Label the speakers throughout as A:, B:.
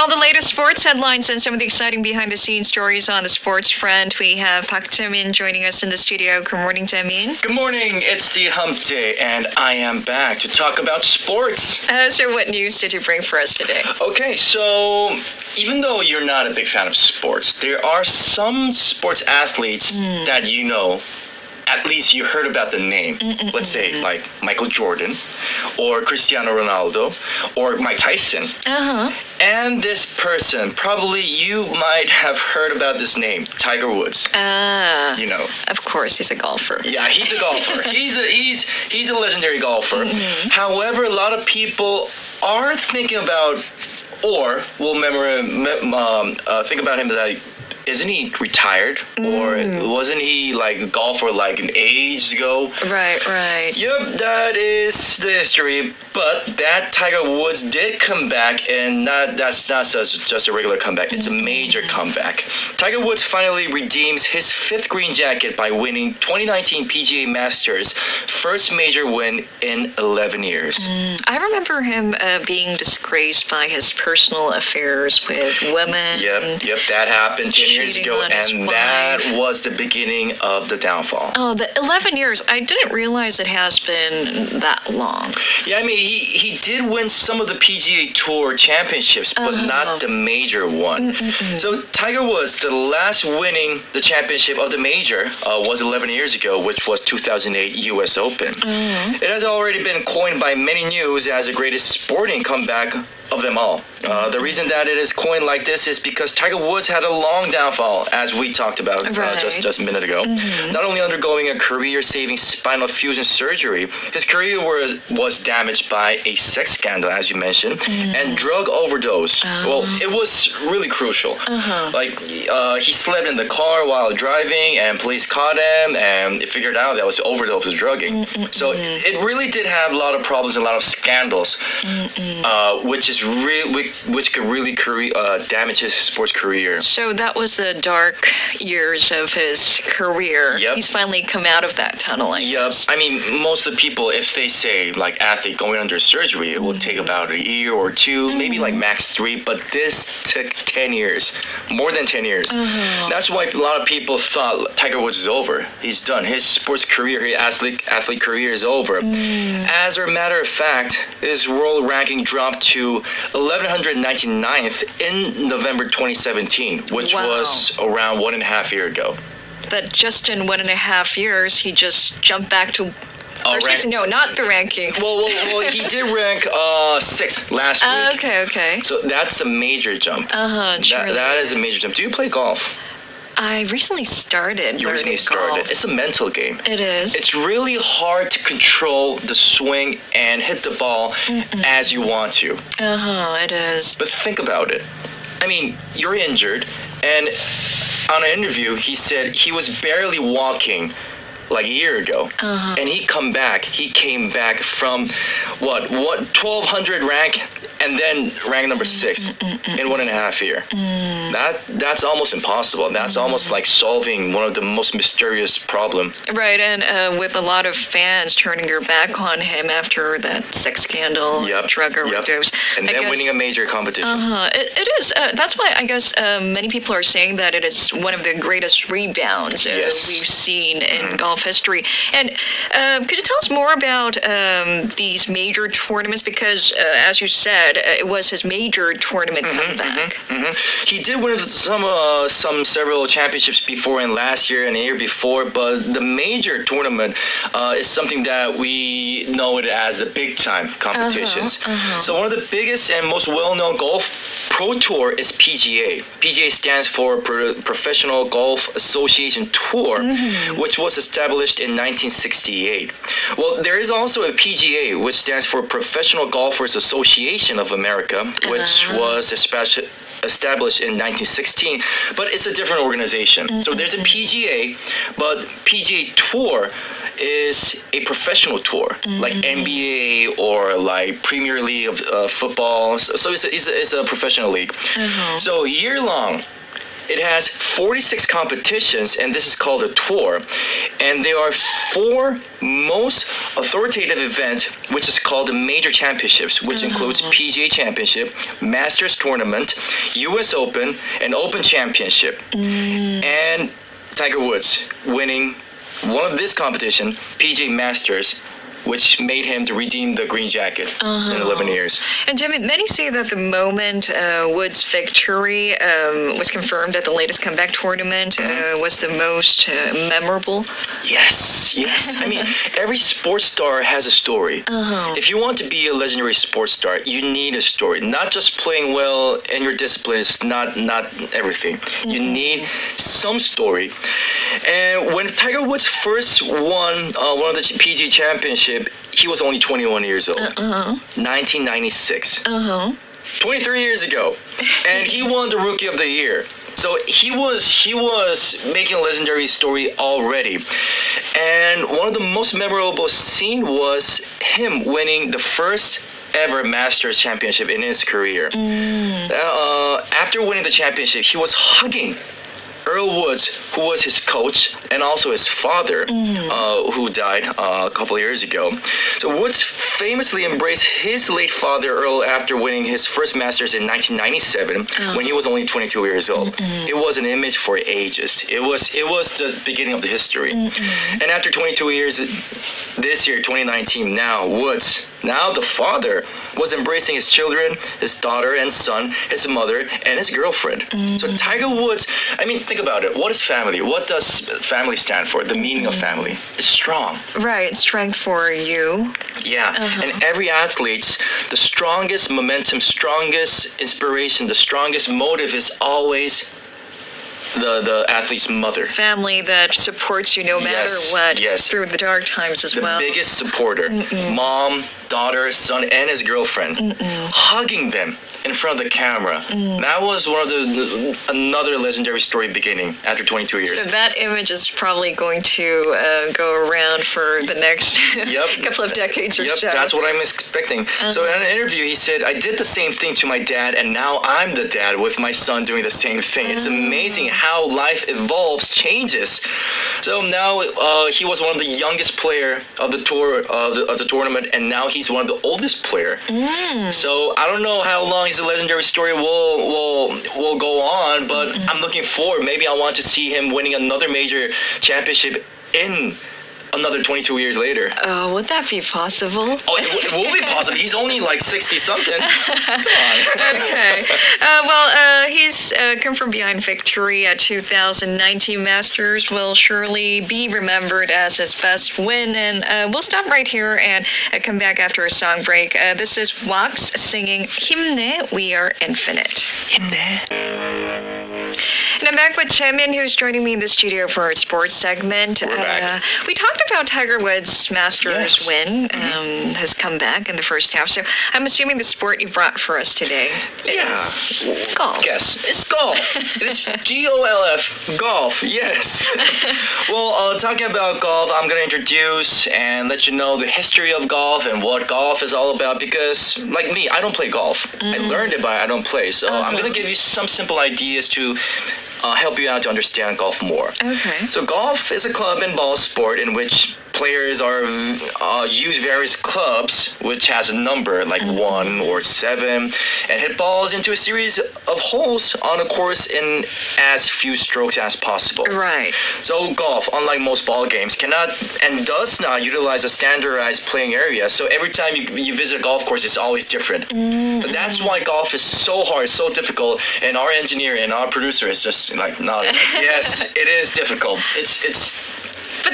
A: all the latest sports headlines and some of the exciting behind-the-scenes stories on the sports front, we have Jae Min joining us in the studio. Good morning, Jae Min.
B: Good morning. It's the hump day, and I am back to talk about sports.
A: So what news did you bring for us today?
B: Okay, so even though you're not a big fan of sports, there are some sports athletes that you know. At least you heard about the name. Let's say like Michael Jordan or Cristiano Ronaldo or Mike Tyson. And this person, probably you might have heard about this name, Tiger Woods. You know.
A: Of course, he's a golfer.
B: Yeah, he's a golfer. he's a legendary golfer. However, a lot of people are thinking about or will think about him that isn't he retired? Or wasn't he like a golfer like an age ago?
A: Right.
B: Yep, that is the history. But that Tiger Woods did come back, and that's not just a regular comeback. It's a major comeback. Tiger Woods finally redeems his fifth green jacket by winning 2019 PGA Masters' first major win in 11 years.
A: I remember him being disgraced by his personal affairs with women.
B: Yep, that happened 10 years ago, and that was the beginning of the downfall.
A: Oh, the 11 years. I didn't realize it has been that long.
B: Yeah, I mean, he did win some of the PGA Tour championships, but not the major one. So Tiger Woods, the last winning the championship of the major was 11 years ago, which was 2008 U.S. Open. It has already been coined by many news as the greatest sporting comeback of them all. The reason that it is coined like this is because Tiger Woods had a long downfall, as we talked about just a minute ago. Not only undergoing a career-saving spinal fusion surgery, his career was damaged by a sex scandal, as you mentioned, and drug overdose. Well, it was really crucial. Like, he slept in the car while driving, and police caught him, and it figured out that was overdose of drugging. So it really did have a lot of problems, a lot of scandals, which could really damage his sports career.
A: So that was the dark years of his career.
B: Yep.
A: He's finally come out of that tunnel.
B: Yep. I mean, most of the people, if they say like athlete going under surgery, it will take about a year or two, maybe like max 3. But this took 10 years, more than 10 years. That's why a lot of people thought Tiger Woods is over. He's done. His sports career, his athlete career is over. As a matter of fact, his world ranking dropped to 1199th in November 2017, which was around 1.5 years ago.
A: But just in 1.5 years, he just jumped back to no, not the ranking.
B: Well, he did rank 6th last week.
A: Okay.
B: So that's a major jump. That is a major jump. Do you play golf?
A: I recently started. Golf.
B: It's a mental game.
A: It is.
B: It's really hard to control the swing and hit the ball as you want to.
A: It is.
B: But think about it. I mean, you're injured, and on an interview, he said he was barely walking like a year ago, and he came back from what 1200 rank, and then rank number 6 in 1.5 years. That's almost impossible. That's almost like solving one of the most mysterious problems.
A: Right, and with a lot of fans turning their back on him after that sex scandal, drug overdose,
B: and then winning a major competition.
A: It is. That's why I guess many people are saying that it is one of the greatest rebounds we've seen in golf history. And could you tell us more about these major tournaments? Because, as you said, it was his major tournament comeback.
B: He did win several championships before, and last year and the year before, but the major tournament is something that we know it as the big time competitions. So one of the biggest and most well-known golf pro tour is PGA. PGA stands for Professional Golf Association Tour, which was established in 1968. Well, there is also a PGA, which stands for Professional Golfers Association of America, which was established in 1916, but it's a different organization. So there's a PGA, but PGA Tour is a professional tour, like NBA or like Premier League of football. So it's a professional league. So year long, It has 46 competitions, and this is called a tour. And there are 4 most authoritative events, which is called the major championships, which includes PGA Championship, Masters Tournament, US Open, and Open Championship. And Tiger Woods winning one of this competition, PGA Masters, which made him to redeem the green jacket in 11 years.
A: And Jae Min, many say that the moment Woods' victory was confirmed at the latest comeback tournament was the most memorable.
B: Yes. I mean, every sports star has a story. If you want to be a legendary sports star, you need a story. Not just playing well in your discipline is not everything. You need some story. And when Tiger Woods first won one of the PGA Championship, he was only 21 years old. 1996. 23 years ago. And he won the Rookie of the Year. So he was making a legendary story already. And one of the most memorable scenes was him winning the first ever Masters Championship in his career. After winning the championship, he was hugging Earl Woods, who was his coach, and also his father, who died a couple of years ago. So Woods famously embraced his late father, Earl, after winning his first Masters in 1997, when he was only 22 years old. It was an image for ages. It was the beginning of the history. And after 22 years, this year, 2019, now Woods, now the father, was embracing his children, his daughter and son, his mother, and his girlfriend. So Tiger Woods, I mean, think about it. What is family? What does family stand for? The meaning of family is strong.
A: Right, strength for you.
B: Yeah, and every athlete's, the strongest momentum, strongest inspiration, the strongest motive is always the athlete's mother.
A: Family that supports you no matter what, through the dark times as well.
B: The biggest supporter. Mom, daughter, son, and his girlfriend. Hugging them in front of the camera. That was one of another legendary story beginning after 22 years.
A: So that image is probably going to go around for the next couple of decades or so.
B: That's what I'm expecting. So in an interview, he said, I did the same thing to my dad, and now I'm the dad with my son doing the same thing. It's amazing how life evolves, changes. So now he was one of the youngest player of the tour of the tournament, and now he's one of the oldest player. So I don't know how long his legendary story will go on, but I'm looking forward. Maybe I want to see him winning another major championship in another 22 years later.
A: Oh, would that be possible?
B: Oh, it will be possible. He's only like 60-something. Come on.
A: Okay. He's come from behind victory at 2019 Masters. Will surely be remembered as his best win. And we'll stop right here and come back after a song break. This is Wax singing 힘내, We Are Infinite.
B: 힘내.
A: And I'm back with Jae Min, who's joining me in the studio for our sports segment. We talked about Tiger Woods' Masters win, his comeback in the first half. So I'm assuming the sport you brought for us today is golf.
B: Yes, it's golf. It's GOLF, golf, yes. Well, talking about golf, I'm going to introduce and let you know the history of golf and what golf is all about, because, like me, I don't play golf. I learned it, but I don't play. So I'm going to give you some simple ideas to help you out to understand golf more.
A: Okay.
B: So golf is a club and ball sport in which players use various clubs, which has a number like 1 or 7, and hit balls into a series of holes on a course in as few strokes as possible.
A: Right.
B: So golf, unlike most ball games, cannot and does not utilize a standardized playing area. So every time you visit a golf course, it's always different. But that's why golf is so hard, so difficult, and our engineer and our producer is just like, yes, it is difficult. It's
A: But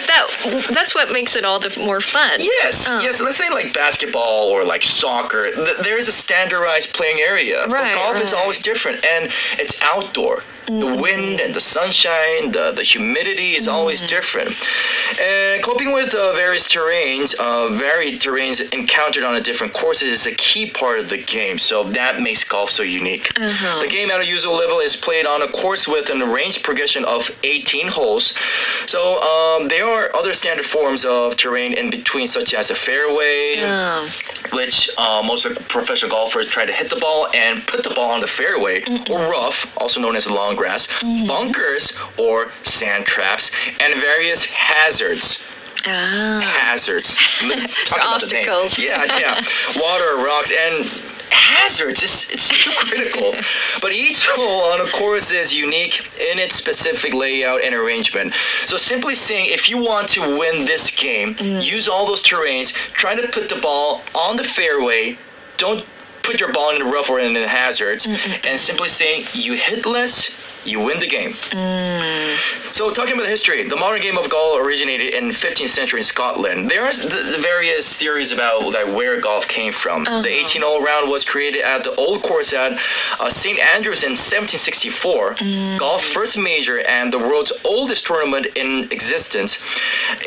A: that's what makes it all the more fun.
B: Yes. Let's say like basketball or like soccer. There is a standardized playing area.
A: Right,
B: but golf is always different, and it's outdoor. The wind and the sunshine, the humidity is always different. And coping with varied terrains encountered on a different courses is a key part of the game. So that makes golf so unique. The game at a usual level is played on a course with an arranged progression of 18 holes. So there are are other standard forms of terrain in between, such as a fairway, which most professional golfers try to hit the ball and put the ball on the fairway, or rough, also known as long grass, bunkers or sand traps, and various hazards. Hazards.
A: So obstacles.
B: Yeah. Water, rocks, and hazards. It's so critical. But each hole on a course is unique in its specific layout and arrangement. So simply saying, if you want to win this game, use all those terrains, try to put the ball on the fairway, don't put your ball in the rough or in the hazards, and simply saying, you hit less, you win the game. So talking about the history, the modern game of golf originated in 15th century in Scotland. There are the various theories about where golf came from. The 18-hole round was created at the old course at St. Andrews in 1764. Golf's first major and the world's oldest tournament in existence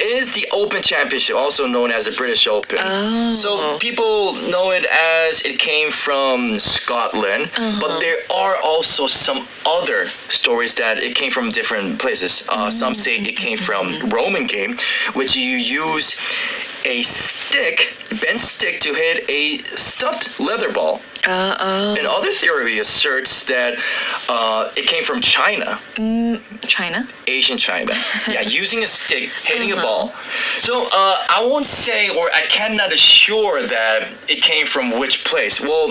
B: is the Open Championship, also known as the British Open. So people know it as it came from Scotland, but there are also some other stories that it came from different places. Some say it came from Roman game, which you use a stick, bent stick, to hit a stuffed leather ball. Another theory asserts that it came from China.
A: China?
B: Asian China. Yeah, using a stick, hitting a ball. So I won't say, or I cannot assure that it came from which place. Well,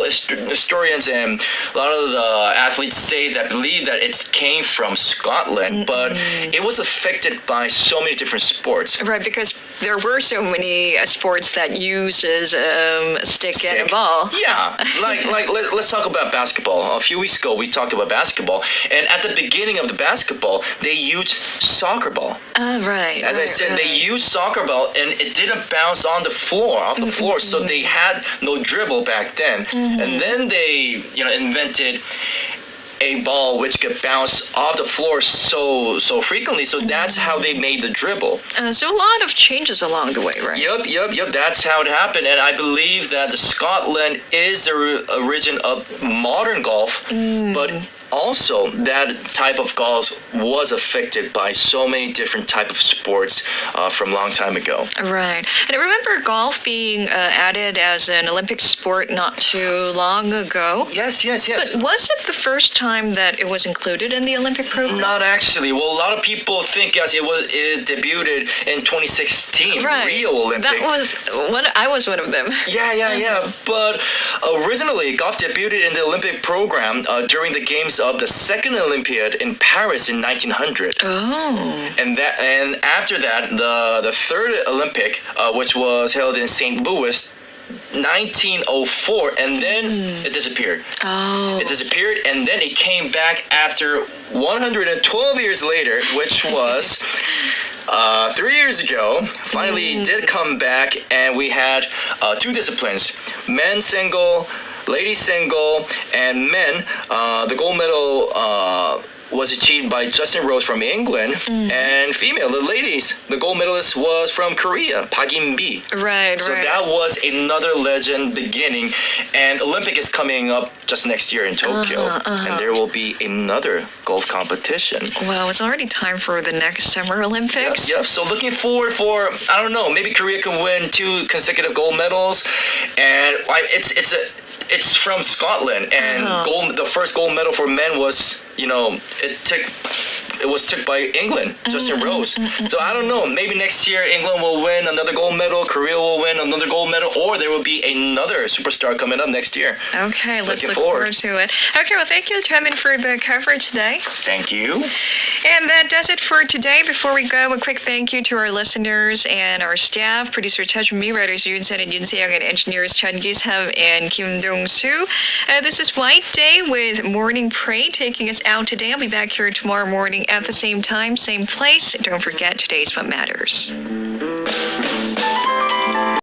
B: historians and a lot of the athletes believe that it came from Scotland, but it was affected by so many different sports.
A: Right, because there were so many sports that uses a stick and a ball.
B: Yeah, let's talk about basketball. A few weeks ago, we talked about basketball, and at the beginning of the basketball, they used soccer ball. As I said, they used soccer ball, and it didn't bounce on the floor, off the floor, so they had no dribble back then. And then they, invented a ball which could bounce off the floor so frequently, so that's how they made the dribble.
A: So a lot of changes along the way, right?
B: Yep, that's how it happened, and I believe that Scotland is the origin of modern golf, but also that type of golf was affected by so many different type of sports from a long time ago.
A: Right. And I remember golf being added as an Olympic sport not too long ago.
B: Yes.
A: But was it the first time that it was included in the Olympic program?
B: Not actually. Well, a lot of people think it debuted in 2016, Rio Olympic.
A: I was one of them.
B: Yeah. But originally, golf debuted in the Olympic program during the Games of the Second Olympiad in Paris in 1900. And after that, the Third Olympic, which was held in St. Louis, 1904, and then it disappeared. It disappeared, and then it came back after 112 years later, which was 3 years ago. Finally, it did come back, and we had two disciplines: men's single, ladies single, and men. The gold medal was achieved by Justin Rose from England, and female, the ladies, the gold medalist was from Korea, Park In-bi. So that was another legend beginning, and Olympic is coming up just next year in Tokyo, and there will be another golf competition.
A: Wow, it's already time for the next Summer Olympics.
B: Yep. So looking forward for, I don't know, maybe Korea can win 2 consecutive gold medals, and it's from Scotland, and the first gold medal for men was, it was took by England, Justin Rose. So I don't know, maybe next year England will win another gold medal, Korea will win another gold medal, or there will be another superstar coming up next year.
A: Okay, let's look forward to it. Okay, well, thank you, Jae Min, for the coverage today.
B: Thank you.
A: And that does it for today. Before we go, a quick thank you to our listeners and our staff, producer Chajmi, writers Yoon Sun and Yoon Se-young, and engineers Chun Gi-sam and Kim Dong-soo. This is White Day with Morning Pray taking us out today. I'll be back here tomorrow morning at the same time, same place. Don't forget, today's what matters.